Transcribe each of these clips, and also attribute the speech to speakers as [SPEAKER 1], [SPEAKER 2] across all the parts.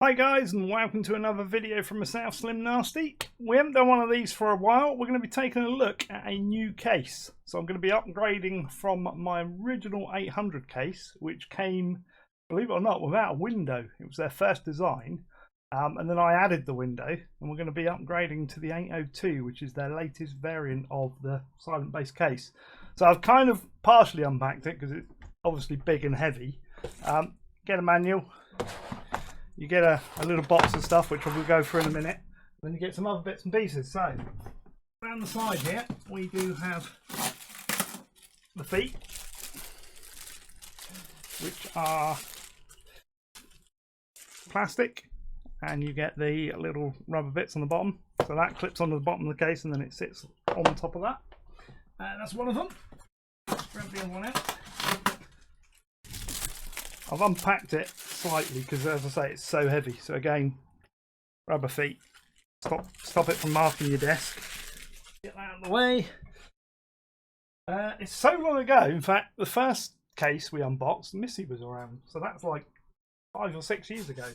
[SPEAKER 1] Hi guys, and welcome to another video from myself, Slim Nasty. We haven't done one of these for a while. We're going to be taking a look at a new case. So I'm going to be upgrading from my original 800 case, which came, believe it or not, without a window. It was their first design. And then I added the window, and we're going to be upgrading to the 802, which is their latest variant of the Silent Base case. So I've kind of partially unpacked it because it's obviously big and heavy. Get a manual. You get a little box of stuff, which we'll go through in a minute. Then you get some other bits and pieces. So, around the side here, we do have the feet, which are plastic, and you get the little rubber bits on the bottom. So that clips onto the bottom of the case, and then it sits on top of that. And that's one of them. Grab the other one out. I've unpacked it slightly because, as I say, it's so heavy. So again, rubber feet. Stop it from marking your desk. Get that out of the way. It's so long ago. In fact, the first case we unboxed, Missy was around. So that's like 5 or 6 years ago.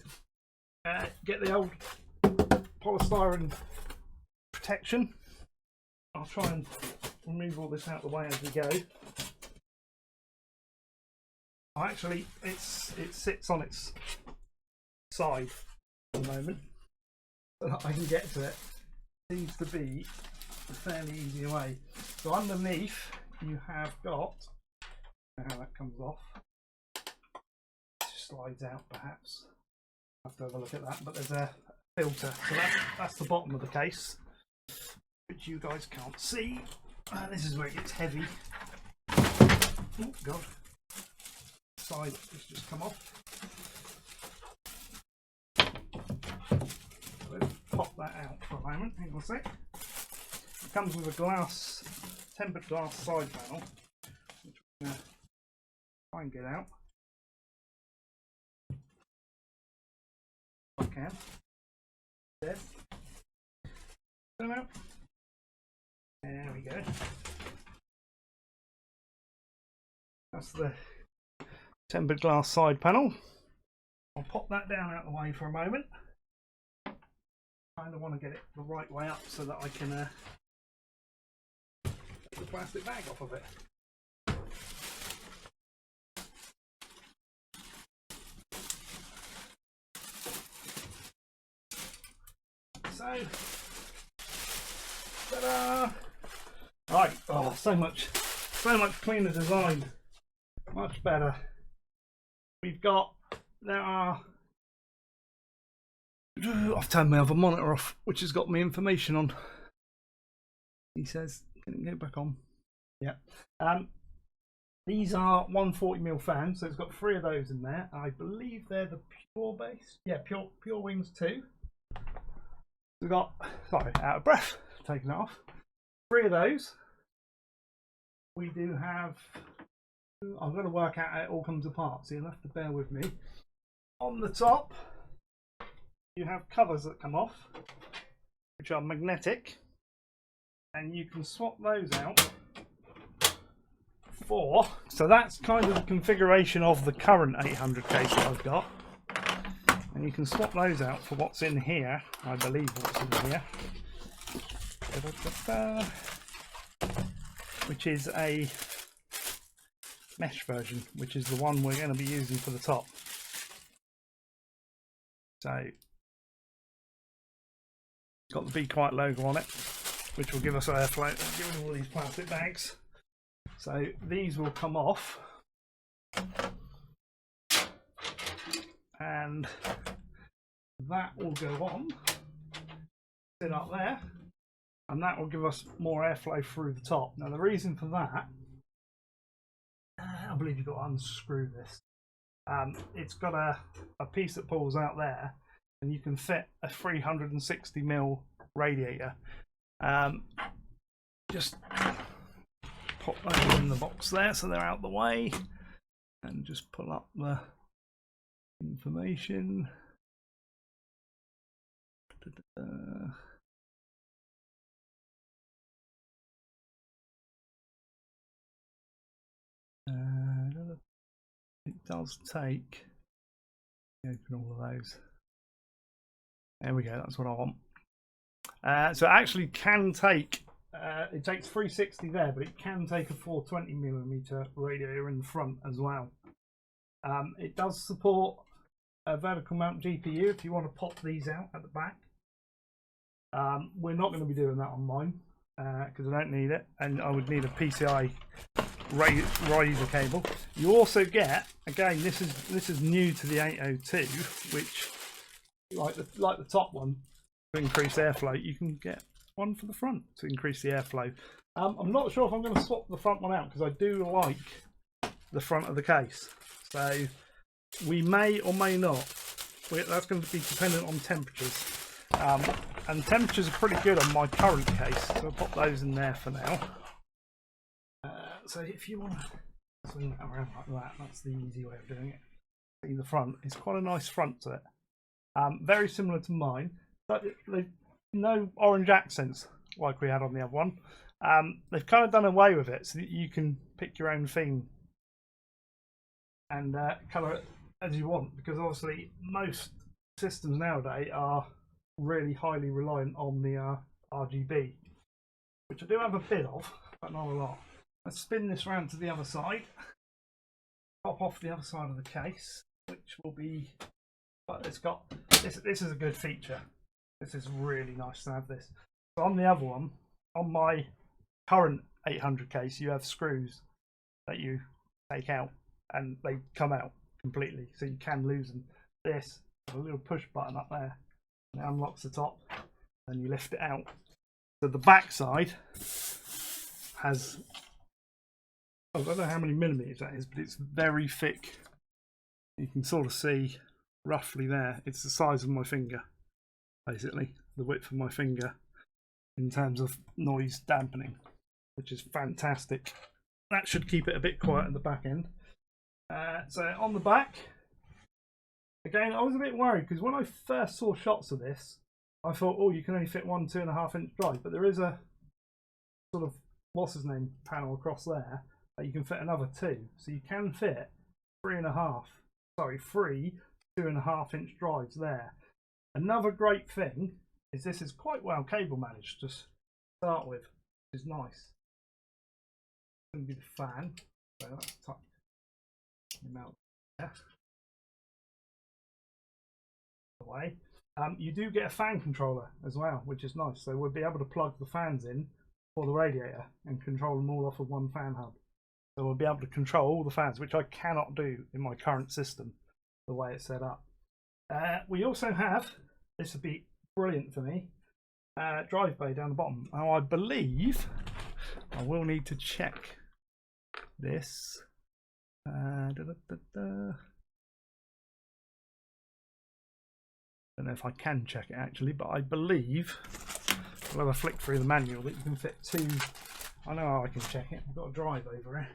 [SPEAKER 1] Get the old polystyrene protection. I'll try and remove all this out of the way as we go. Actually, it sits on its side at the moment, so that I can get to it. Seems to be a fairly easy way. So underneath, you have got, I don't know how that comes off. It just slides out, perhaps. I'll have to have a look at that. But there's a filter, so that's the bottom of the case, which you guys can't see. This is where it gets heavy. Oh God. Side has just come off. Let's pop that out for a moment. Hang on a sec. It comes with a tempered glass side panel, which we're going to try and get out. If I can. There. Turn out. There we go. That's the tempered glass side panel. I'll pop that down out of the way for a moment. Kind of want to get it the right way up so that I can take the plastic bag off of it. So, ta-da! Right, oh, so much cleaner design. Much better. We've got, I've turned my other monitor off, which has got me information on. He says, can it go back on? Yeah. These are 140mm fans, so it's got 3 of those in there. I believe they're the Pure Base. Yeah, Pure Wings 2. We've got, sorry, out of breath, taking it off. 3 of those. We do have, I'm going to work out how it all comes apart, so you'll have to bear with me. On the top, you have covers that come off, which are magnetic, and you can swap those out for, so that's kind of the configuration of the current 800 case that I've got, and you can swap those out for what's in here. I believe what's in here, which is a mesh version, which is the one we're going to be using for the top. So it's got the BeQuiet logo on it, which will give us airflow. Give us all these plastic bags. So these will come off, and that will go on, sit up there, and that will give us more airflow through the top. Now the reason for that, I believe you've got to unscrew this. It's got a piece that pulls out there, and you can fit a 360mm radiator. Just pop those in the box there so they're out the way, and just pull up the information. It does take, open all of those. There we go, that's what I want. So it actually can take, it takes 360 there, but it can take a 420mm radiator in the front as well. It does support a vertical mount GPU if you want to pop these out at the back. We're not going to be doing that on mine because I don't need it, and I would need a PCI riser cable. You also get, again, this is new to the 802, which like the top one, to increase airflow, you can get one for the front to increase the airflow. I'm not sure if I'm going to swap the front one out because I do like the front of the case, so we may or may not. That's going to be dependent on temperatures, and temperatures are pretty good on my current case, so I'll pop those in there for now. So if you want to swing that around like that, that's the easy way of doing it. See the front, it's quite a nice front to it. Very similar to mine, but they've no orange accents like we had on the other one. They've kind of done away with it so that you can pick your own theme and colour it as you want, because obviously most systems nowadays are really highly reliant on the RGB, which I do have a bit of, but not a lot. Let's spin this round to the other side, pop off the other side of the case, which will be, but it's got, this is a good feature. This is really nice to have this. So on the other one, on my current 800 case, you have screws that you take out and they come out completely, so you can lose them. This, a little push button up there, and it unlocks the top, and you lift it out. So the back side has, I don't know how many millimeters that is, but it's very thick. You can sort of see roughly there. It's the size of my finger, basically, the width of my finger in terms of noise dampening, which is fantastic. That should keep it a bit quiet at the back end. So on the back, again, I was a bit worried because when I first saw shots of this, I thought, oh, you can only fit one 2.5 inch drive, but there is a sort of, what's his name, panel across there that you can fit another two, so you can fit three 2.5 inch drives there. Another great thing is this is quite well cable managed to start with, which is nice. It's going to be the fan, so that's tucked out there. Away. You do get a fan controller as well, which is nice, so we'll be able to plug the fans in for the radiator and control them all off of one fan hub. So we'll be able to control all the fans, which I cannot do in my current system the way it's set up. We also have, this would be brilliant for me, drive bay down the bottom. Now I believe I will need to check this. I don't know if I can check it actually, but I believe we'll have a flick through the manual that you can fit two. I know how I can check it. I've got a drive over here.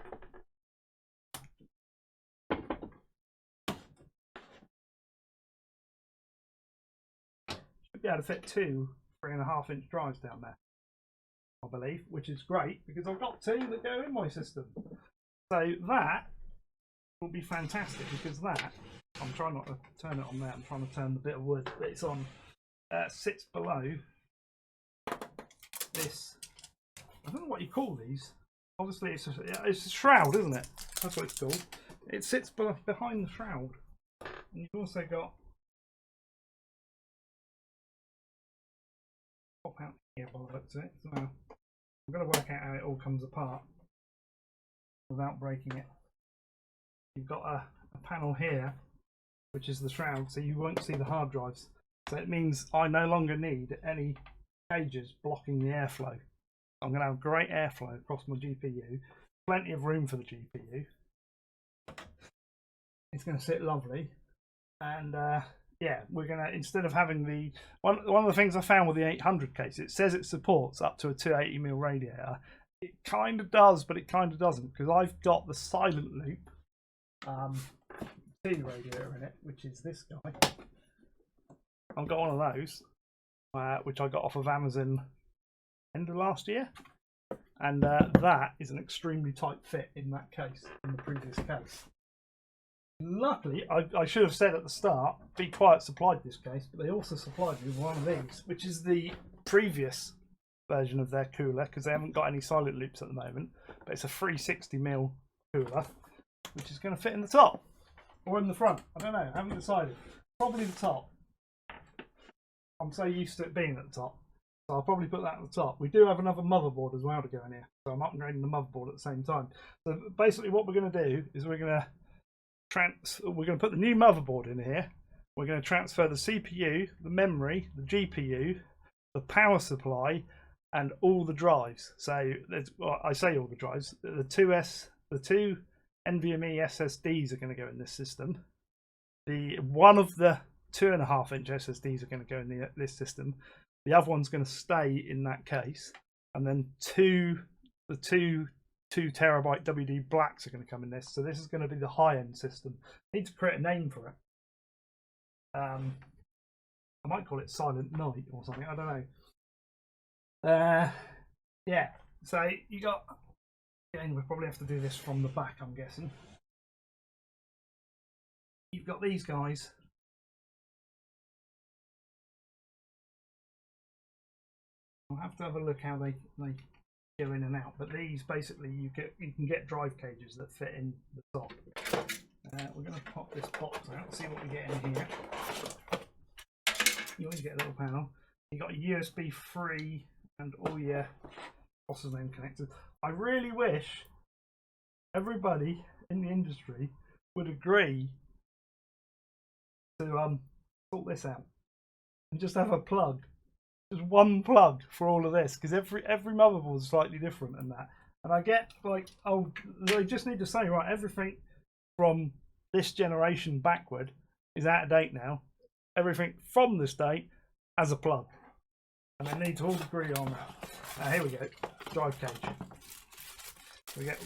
[SPEAKER 1] Should be able to fit two 3.5 inch drives down there, I believe, which is great because I've got two that go in my system. So that will be fantastic because that, I'm trying not to turn it on there, I'm trying to turn the bit of wood that it's on, sits below this, I don't know what you call these, obviously it's a shroud, isn't it? That's what it's called. It sits behind the shroud, and you've also got, pop out here by the looks of it, so I'm going to work out how it all comes apart without breaking it. You've got a panel here, which is the shroud, so you won't see the hard drives. So it means I no longer need any cages blocking the airflow. I'm going to have great airflow across my GPU, plenty of room for the GPU. It's going to sit lovely, and yeah, we're going to, instead of having the one of the things I found with the 800 case, it says it supports up to a 280mm radiator. It kind of does, but it kind of doesn't, because I've got the silent loop radiator in it, which is this guy. I've got one of those, which I got off of Amazon end of last year, and that is an extremely tight fit in that case, in the previous case. Luckily, I should have said at the start, BeQuiet supplied this case, but they also supplied me with one of these, which is the previous version of their cooler, because they haven't got any silent loops at the moment. But it's a 360mm cooler, which is going to fit in the top or in the front. I don't know. I haven't decided. Probably the top. I'm so used to it being at the top, so I'll probably put that at the top. We do have another motherboard as well to go in here, so I'm upgrading the motherboard at the same time. So basically, what we're going to do is we're going to put the new motherboard in here. We're going to transfer the CPU, the memory, the GPU, the power supply, and all the drives. So well, I say all the drives. The two NVMe SSDs are going to go in this system. One of the 2.5-inch SSDs are going to go in this system. The other one's going to stay in that case, and then the two 2TB WD blacks are going to come in this. So this is going to be the high-end system. I need to create a name for it. I might call it Silent Night or something. I don't know. Yeah. So you got. Again, we'll probably have to do this from the back, I'm guessing. You've got these guys. I'll have to have a look how they go in and out, but these basically you can get drive cages that fit in the top. We're going to pop this box out, see what we get in here. You always get a little panel. You got a USB 3 and all your what's his name connectors. I really wish everybody in the industry would agree to sort this out and just have a plug. Just one plug for all of this, because every motherboard is slightly different and that. And I get like, oh, they just need to say, right, everything from this generation backward is out of date now. Everything from this date has a plug, and they need to all agree on that. Here we go, drive cage.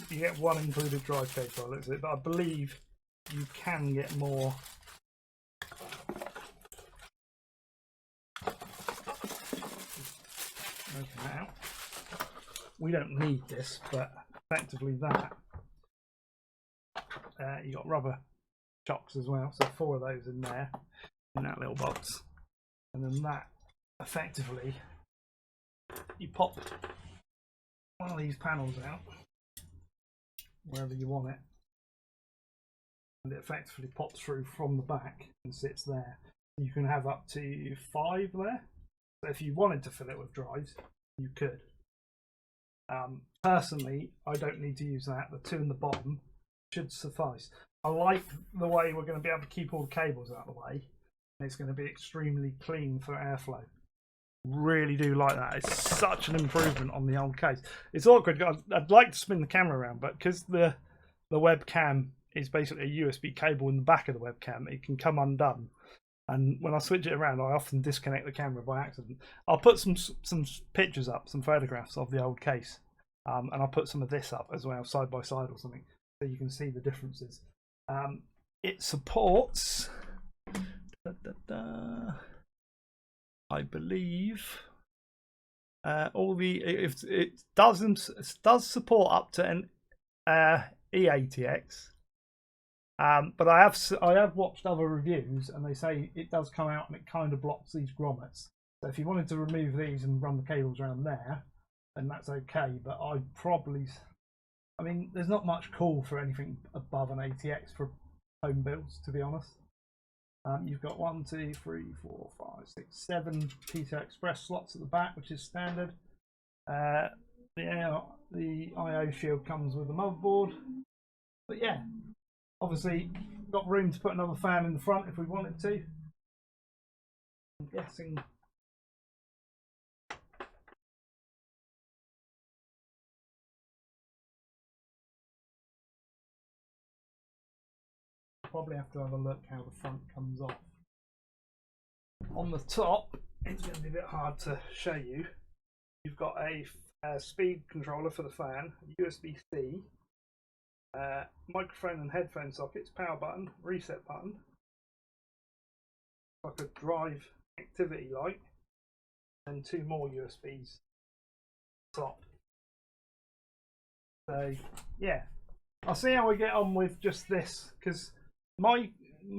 [SPEAKER 1] You get one included drive cage by the looks of it, but I believe you can get more. Out. We don't need this, but effectively that you got rubber chocks as well, so 4 of those in there in that little box, and then that effectively you pop one of these panels out wherever you want it, and it effectively pops through from the back and sits there. You can have up to 5 there. So if you wanted to fill it with drives, you could. Personally, I don't need to use that. The 2 in the bottom should suffice. I like the way we're going to be able to keep all the cables out of the way. And it's going to be extremely clean for airflow. Really do like that. It's such an improvement on the old case. It's awkward. I'd like to spin the camera around, but because the webcam is basically a USB cable in the back of the webcam, it can come undone. And when I switch it around, I often disconnect the camera by accident. I'll put some pictures up, some photographs of the old case. And I'll put some of this up as well, side by side or something, so you can see the differences. It supports, I believe, all the, it does support up to an E-ATX. But I have watched other reviews, and they say it does come out and it kind of blocks these grommets. So if you wanted to remove these and run the cables around there, then that's okay. But I mean, there's not much call for anything above an ATX for home builds, to be honest. You've got 1, 2, 3, 4, 5, 6, 7 PCI Express slots at the back, which is standard. The I/O shield comes with the motherboard. But yeah. Obviously, got room to put another fan in the front if we wanted to. I'm guessing probably have to have a look how the front comes off. On the top, it's going to be a bit hard to show you. You've got a speed controller for the fan, USB-C. Microphone and headphone sockets, power button, reset button, like a drive activity light, and 2 more USBs top. So yeah, I'll see how we get on with just this, because My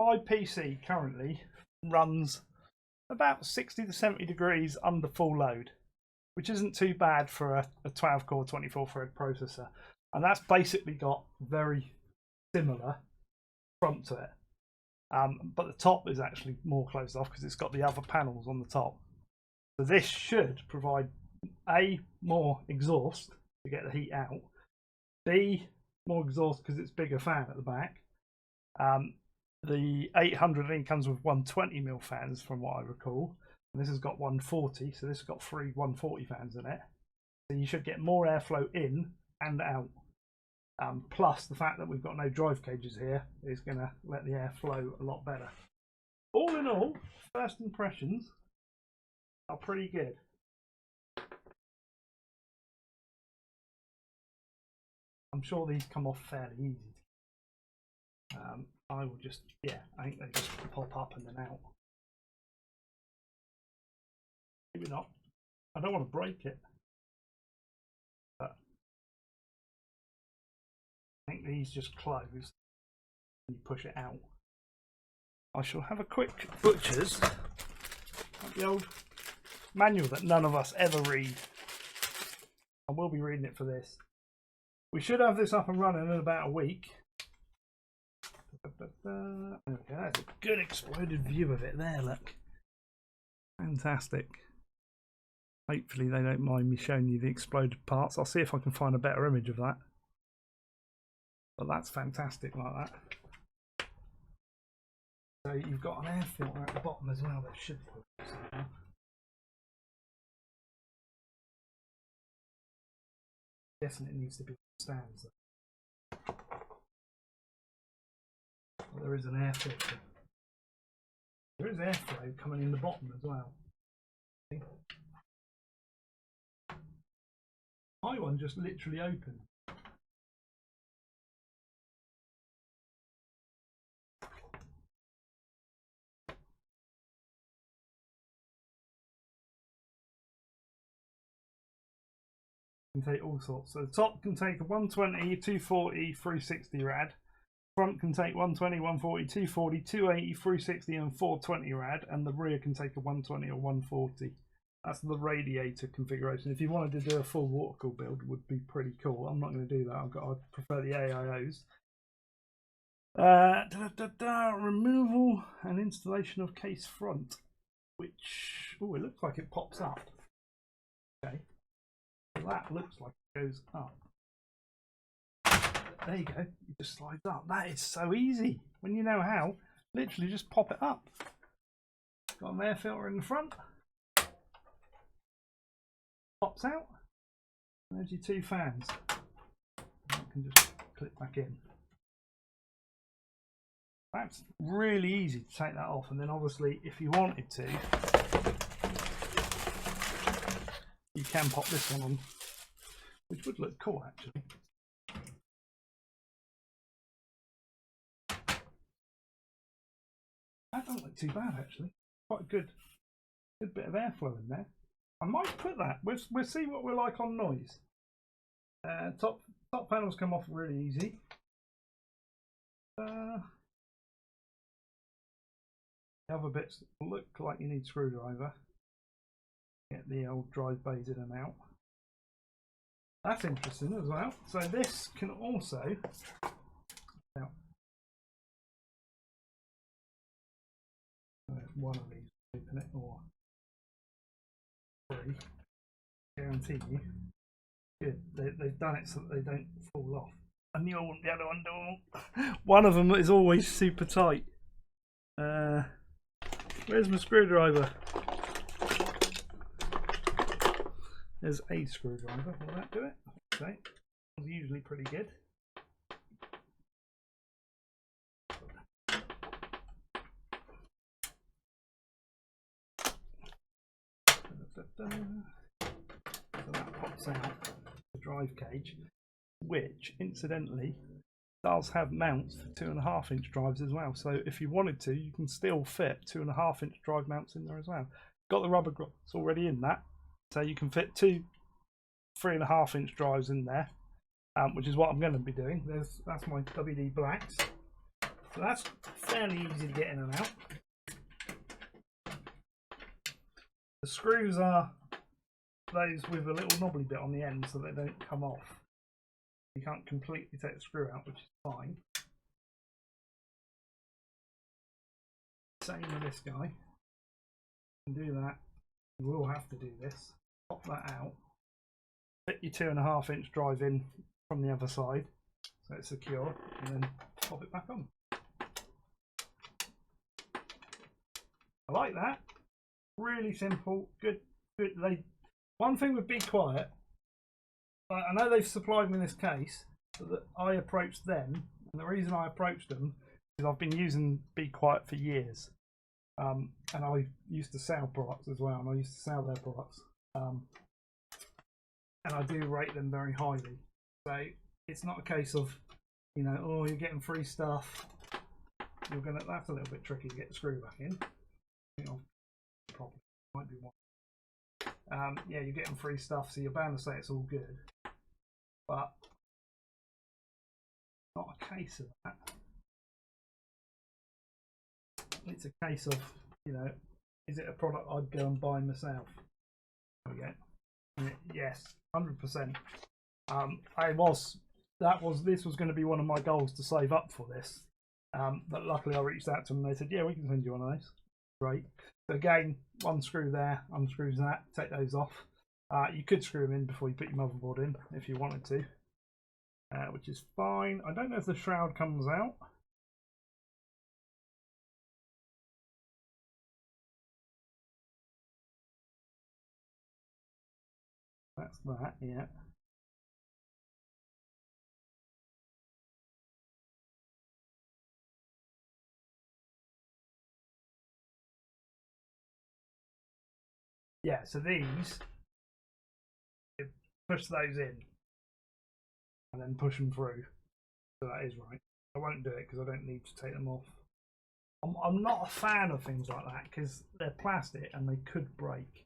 [SPEAKER 1] PC currently runs about 60 to 70 degrees under full load, which isn't too bad for a 12 core 24 thread processor, and that's basically got very similar front to it, but the top is actually more closed off because it's got the other panels on the top. So this should provide A, more exhaust to get the heat out, B, more exhaust because it's bigger fan at the back. The 800 I think comes with 120mm fans from what I recall, and this has got 140, so this has got 3 140 fans in it, so you should get more airflow in and out. Plus the fact that we've got no drive cages here is going to let the air flow a lot better. All in all, first impressions are pretty good. I'm sure these come off fairly easy. I will just, I think they just pop up and then out. Maybe not. I don't want to break it, but I think these just close and you push it out. I shall have a quick butcher's, like the old manual that none of us ever read. I will be reading it for this. We should have this up and running in about a week. There we go, that's a good exploded view of it there, look. Fantastic. Hopefully they don't mind me showing you the exploded parts. I'll see if I can find a better image of that. But that's fantastic like that. So you've got an air filter at the bottom as well that should work somehow. Guessing it needs to be stands though. But there is an air filter. There is airflow coming in the bottom as well. My one just literally opened. Can take all sorts. So the top can take a 120, 240, 360 rad. Front can take 120, 140, 240, 280, 360 and 420 rad, and the rear can take a 120 or 140. That's the radiator configuration. If you wanted to do a full water cool build, would be pretty cool. I'm not going to do that. I prefer the AIOs. Removal and installation of case front, which it looks like it pops up. Okay, so that looks like it goes up. There you go, it just slides up. That is so easy when you know how. Literally just pop it up. Got an air filter in the front. Pops out. And there's your 2 fans. And you can just clip back in. That's really easy to take that off, and then obviously if you wanted to, you can pop this one on, which would look cool actually. That doesn't look too bad actually. Quite a good bit of airflow in there. I might put that. We'll see what we're like on noise. Top panels come off really easy. The other bits look like you need screwdriver. Get the old drive bays in and out. That's interesting as well. So this can also one of these, open it, or 3. Guarantee you. Good. They've done it so that they don't fall off. I knew I wouldn't be able to undo them. One of them is always super tight. Where's my screwdriver? There's a screwdriver. Will that do it? Okay. It's usually pretty good. So that pops out the drive cage, which incidentally does have mounts for 2.5-inch drives as well. So if you wanted to, you can still fit 2.5-inch drive mounts in there as well. Got the rubber grots already in that, so you can fit 2 3.5-inch drives in there, which is what I'm going to be doing. That's my WD blacks. So that's fairly easy to get in and out. The screws are those with a little knobbly bit on the end so they don't come off. You can't completely take the screw out, which is fine. Same with this guy. You can do that. You will have to do this. Pop that out. Fit your 2.5-inch drive in from the other side so it's secure, and then pop it back on. I like that. Really simple. Good. One thing with BeQuiet, I know they've supplied me this case, but I approached them, and the reason I approached them is I've been using BeQuiet for years, and I used to sell products as well, and I used to sell their products, and I do rate them very highly. So it's not a case of, you know, oh, you're getting free stuff. That's a little bit tricky to get the screw back in. You know, probably might be one. Yeah, you're getting free stuff, so you're bound to say it's all good, but not a case of that. It's a case of, you know, is it a product I'd go and buy myself? Okay. Yes, 100%. This was going to be one of my goals to save up for this, but luckily I reached out to them and they said, yeah, we can send you one of those. Great. So again, one screw there, unscrews that, take those off. You could screw them in before you put your motherboard in if you wanted to, which is fine. I don't know if the shroud comes out. That's that, yeah. Yeah, so these, you push those in and then push them through. So that is right. I won't do it because I don't need to take them off. I'm not a fan of things like that because they're plastic and they could break.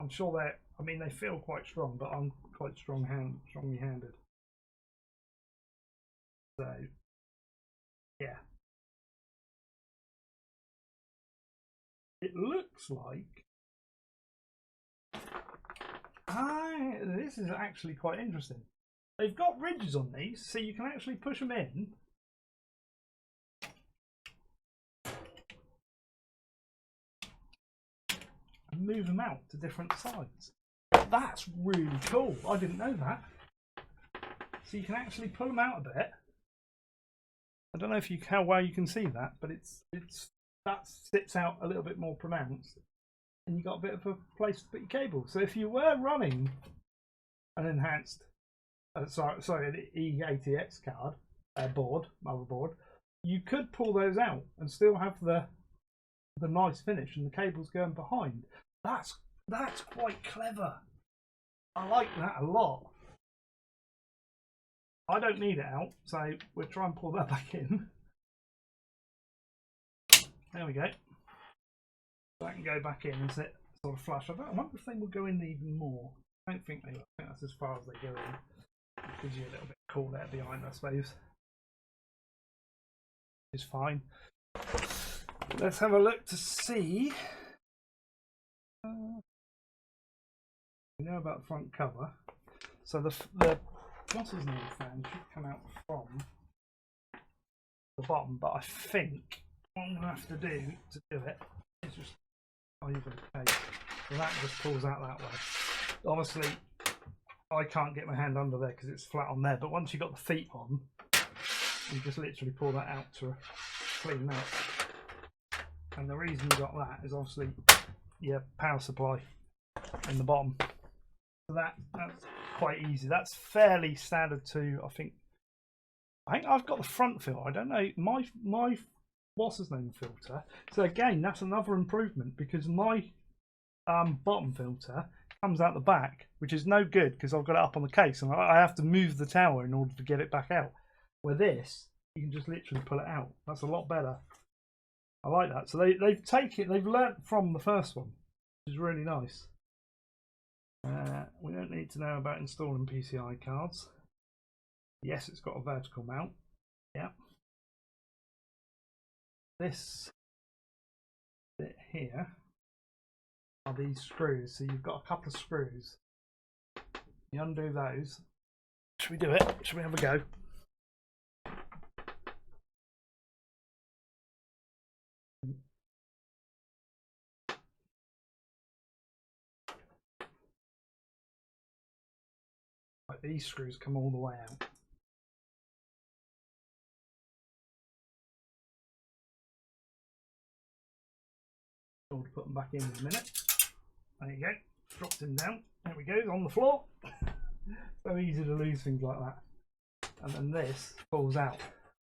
[SPEAKER 1] I'm sure they feel quite strong, but I'm quite strongly handed. So, yeah. It looks like this is actually quite interesting. They've got ridges on these, so you can actually push them in. And move them out to different sides. That's really cool. I didn't know that. So you can actually pull them out a bit. I don't know how well you can see that, but that sits out a little bit more pronounced, and you got a bit of a place to put your cable. So if you were running an enhanced, an E80X card, motherboard, you could pull those out and still have the nice finish, and the cables going behind. That's quite clever. I like that a lot. I don't need it out, so we'll try and pull that back in. There we go. That can go back in and sit sort of flush. I wonder if they will go in even more. I don't think they will. I think that's as far as they go in. It gives you a little bit of cool there behind, I suppose. It's fine. Let's have a look to see. We know about the front cover. So the what's his name fan should come out from the bottom, but I think what I'm going to have to do it is just over the case. So that just pulls out that way. Obviously, I can't get my hand under there because it's flat on there, but once you've got the feet on, you just literally pull that out to clean that. And the reason you got that is obviously your power supply in the bottom. So that's quite easy. That's fairly standard too. I think I've got the front filter. I don't know my what's his name filter. So again, that's another improvement because my bottom filter comes out the back, which is no good because I've got it up on the case and I have to move the tower in order to get it back out. Where this, you can just literally pull it out. That's a lot better. I like that. So they've learnt from the first one, which is really nice. We don't need to know about installing PCI cards. Yes, it's got a vertical mount. Yeah. this bit here are these screws. So you've got a couple of screws. You undo those. Should we do it? Should we have a go? Like these screws come all the way out. I'll put them back in a minute. There you go. Dropped him down. There we go. On the floor. So easy to lose things like that. And then this falls out.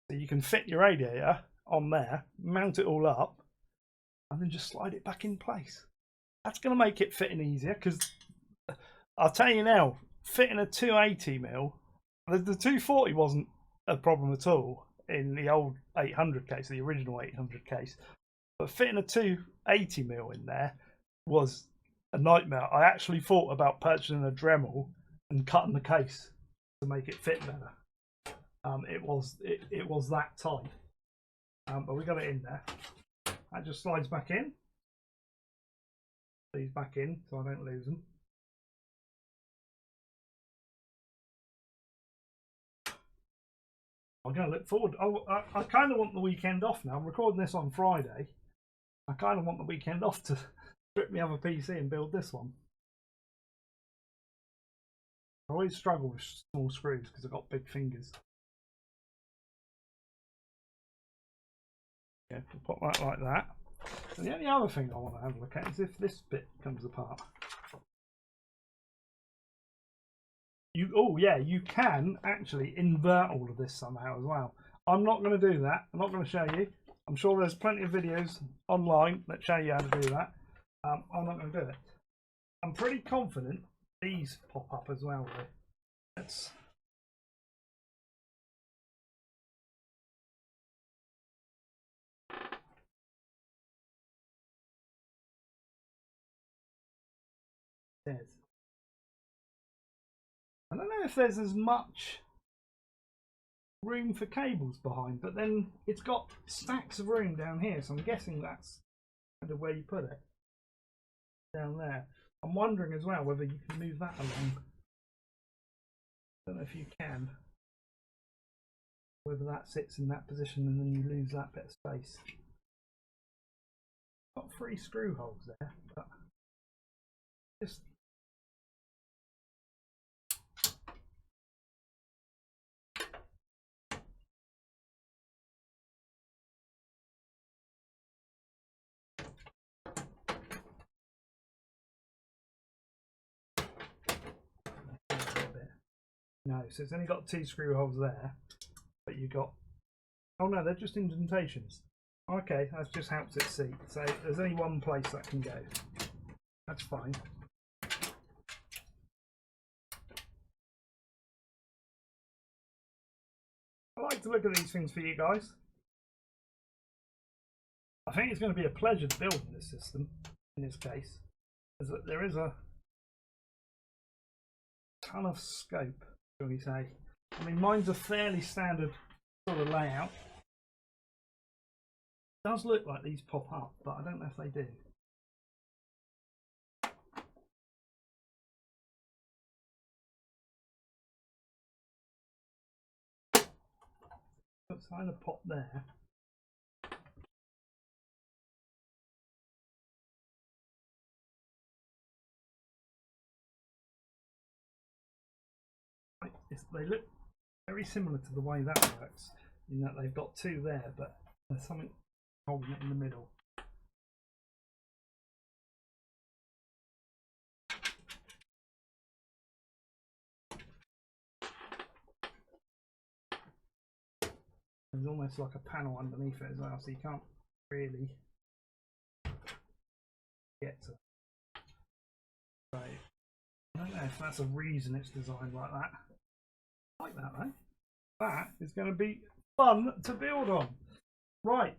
[SPEAKER 1] So you can fit your radiator on there, mount it all up, and then just slide it back in place. That's going to make it fitting easier, because I'll tell you now, fitting a 280mm, the 240 wasn't a problem at all in the old 800 case, the original 800 case. But fitting a 280mm in there was a nightmare. I actually thought about purchasing a Dremel and cutting the case to make it fit better. It was that tight, but we got it in there. That just slides back in. These back in so I don't lose them. I'm going to look forward. I kind of want the weekend off now. I'm recording this on Friday. I kind of want the weekend off to strip my other PC and build this one. I always struggle with small screws because I've got big fingers. Yeah, we'll put that like that. And the only other thing I want to have a look at is if this bit comes apart. You can actually invert all of this somehow as well. I'm not going to do that. I'm not going to show you. I'm sure there's plenty of videos online that show you how to do that. I'm not going to do it. I'm pretty confident these pop up as well though. Let's I don't know if there's as much room for cables behind, but then it's got stacks of room down here, so I'm guessing that's kind of where you put it. Down there. I'm wondering as well whether you can move that along. I don't know if you can. Whether that sits in that position and then you lose that bit of space. Got 3 screw holes there, but just no, so it's only got 2 screw holes there, but you got, oh no, they're just indentations. Okay, that just helps it seat. So there's only one place that can go. That's fine. I like to look at these things for you guys. I think it's going to be a pleasure building this system in this case, is that there is a ton of scope, shall we say. I mean, mine's a fairly standard sort of layout. It does look like these pop up, but I don't know if they do. Let's kind of pop there. They look very similar to the way that works, in that they've got 2 there, but there's something holding it in the middle. There's almost like a panel underneath it as well, so you can't really get to it. So I don't know if that's a reason it's designed like that. I like that though. That is going to be fun to build on. Right,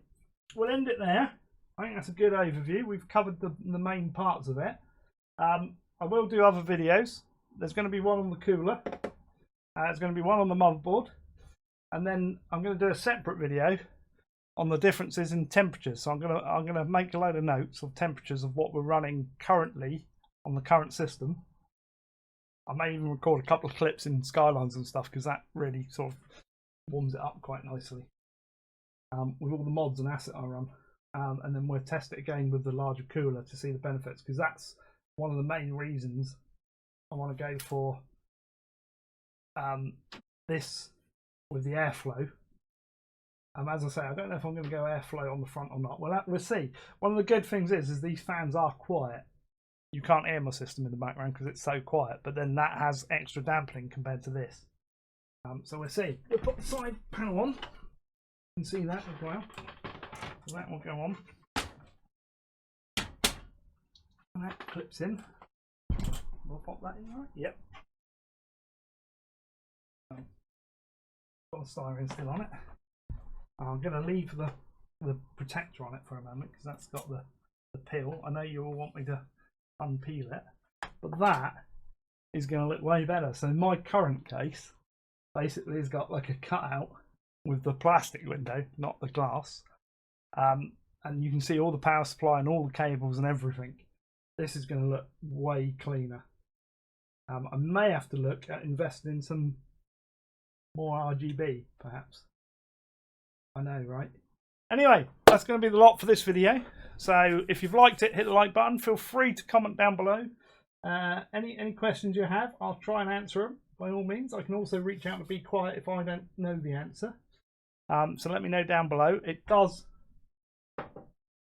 [SPEAKER 1] we'll end it there. I think that's a good overview. We've covered the main parts of it. I will do other videos. There's going to be one on the cooler. There's going to be one on the motherboard. And then I'm going to do a separate video on the differences in temperatures. So I'm gonna make a load of notes of temperatures of what we're running currently on the current system. I may even record a couple of clips in Skylines and stuff, because that really sort of warms it up quite nicely with all the mods and asset I run. And then we'll test it again with the larger cooler to see the benefits, because that's one of the main reasons I want to go for this with the airflow. As I say, I don't know if I'm going to go airflow on the front or not. Well, we'll see. One of the good things is these fans are quiet. You can't hear my system in the background because it's so quiet, but then that has extra dampening compared to this. So we'll see. We'll put the side panel on. You can see that as well. So that will go on. And that clips in. We'll pop that in, right? Yep. Got the styrene still on it. I'm going to leave the protector on it for a moment, because that's got the peel. I know you all want me to unpeel it, but that is going to look way better. So my current case basically has got like a cutout with the plastic window, not the glass, and you can see all the power supply and all the cables and everything. This is going to look way cleaner. I may have to look at investing in some more RGB perhaps. I know, right? Anyway, that's going to be the lot for this video. So if you've liked it, hit the like button. Feel free to comment down below. Any questions you have, I'll try and answer them by all means. I can also reach out to BeQuiet if I don't know the answer. So let me know down below. It does,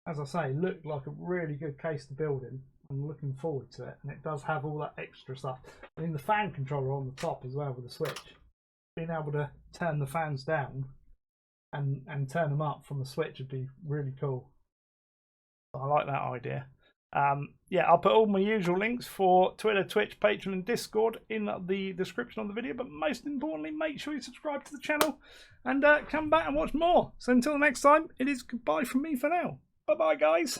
[SPEAKER 1] as I say, look like a really good case to build in. I'm looking forward to it, and it does have all that extra stuff. I mean, the fan controller on the top as well with the switch. Being able to turn the fans down and turn them up from the switch would be really cool. I like that idea. Yeah, I'll put all my usual links for Twitter, Twitch, Patreon and Discord in the description of the video, but most importantly, make sure you subscribe to the channel and come back and watch more. So until next time, it is goodbye from me for now. Bye bye guys.